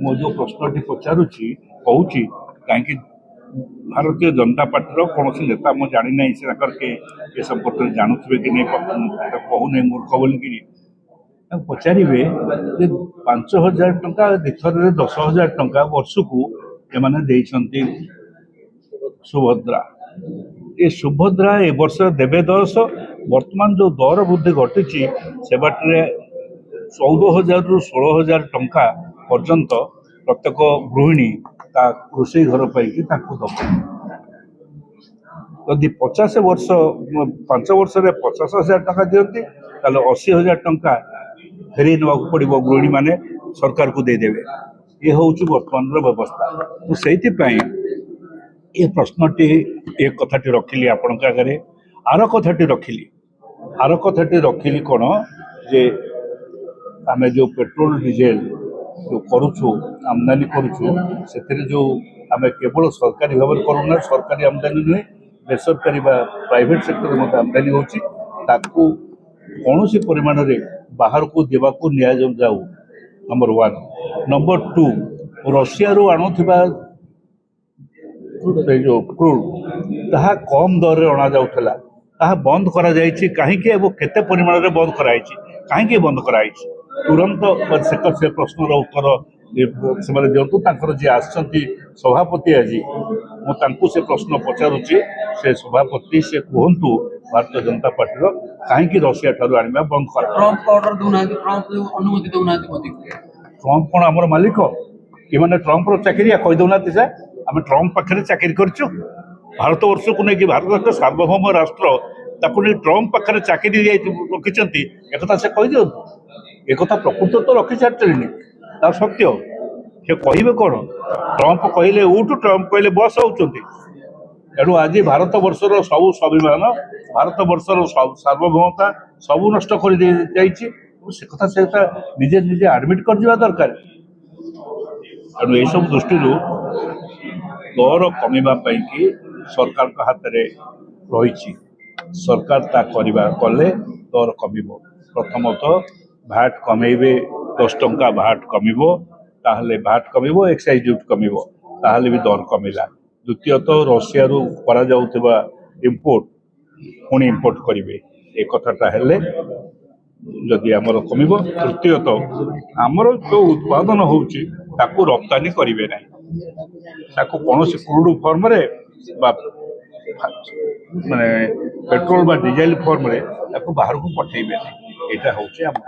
मो जो प्रश्न पचारुची कहूँ कहीं भारतीय जनता पार्टी कौन नेता मुझे जानी ना से के संपर्क में जानुवे कि नहीं कहूना मूर्ख बोलिकी पचारे 5,000 टंका दिथर 10,000 टंका वर्ष को एमाने सुभद्रा ये सुभद्रा ए वर्ष देवे 10 वर्तमान जो दर वृद्धि घटी से बाटे 14,000 रु 16,000 टंका पर्यंत प्रत्येक गृहिणी रोषे घर पाई दब जदि 50 वर्ष 5 वर्ष 50,000 टंका दिखती 80,000 टंका फेरी ना पड़ो गृहिणी मैंने सरकार को देदेवे ये हूँ बर्तमान व्यवस्था तो से ये प्रश्नटी एक कथाटी रखिली आपण आगे आर कथाटी रखिली कौन जे आम जो पेट्रोल डीजेल जो करुचु आमदानी करुचु से जो आम केवल सरकारी भाव में करूना सरकारी आमदानी नुहे बेसरकारी प्राइवेट सेक्टर में आमदानी हो कौन सी परिमाण रे बाहर को देवाक जाऊ नंबर 1 नंबर 2 रशिया रू आणुथिबा जो क्रूड ताहा कम दर अणा जाउथला ताहा बंद करा जायछि काहेकि एबो केते परिमाण रे बंद कराइछि काहेकि बंद कराइछि तुरंत से प्रश्नर उत्तर से दिंतु तांकर जी आसछंती सभापति आज मु से प्रश्न पचारुछि से सभापति से कहतु भारतीय जनता पार्टी कहीं रशिया ठार आने बंद कर ट्रंप कौन आम मालिक कि मैंने ट्रंप चाकरिया कहीदौना से आम ट्रंप पाखे चाकरी करूँ भारत वर्ष को लेकिन भारत एक सार्वभौम राष्ट्र ताकू नहीं ट्रंप पाखे चाकरी रखिंट एक से कहीदि एक प्रकृत तो रखी सारे सत्य से कहे कौन ट्रंप कहले उठ ट्रंप कहले बस होती एणु आज भारत वर्षर सब स्वाभिमान भारत वर्षर सार्वभौमता सबू नष्ट कर से निजे निजे आडमिट कर दरकार एणु यह सब दृष्टि दर कमिवाई कि सरकार हाथ में रही सरकार कले दर कम प्रथमतः भाट कमेबे 10 टंका भाट कमिबो ताहले भाट कमिबो एक्साइज ड्यूटी कमिबो ताहले भी दर कमिला द्वितीयतः रशिया रू करा जाउतबा इंपोर्ट पुणी इंपोर्ट करिवे ए कथाटा हेले जदि आमर कमिबो तृतीयतः आमर जो उत्पादन होउची ताकू रप्तानी करिवे नाही ताकू कोनोसी क्रूड फॉर्म रे बा माने पेट्रोल बा डीजल फॉर्म रे ताकू बाहर को पठेइबे नाही एटा होउची आम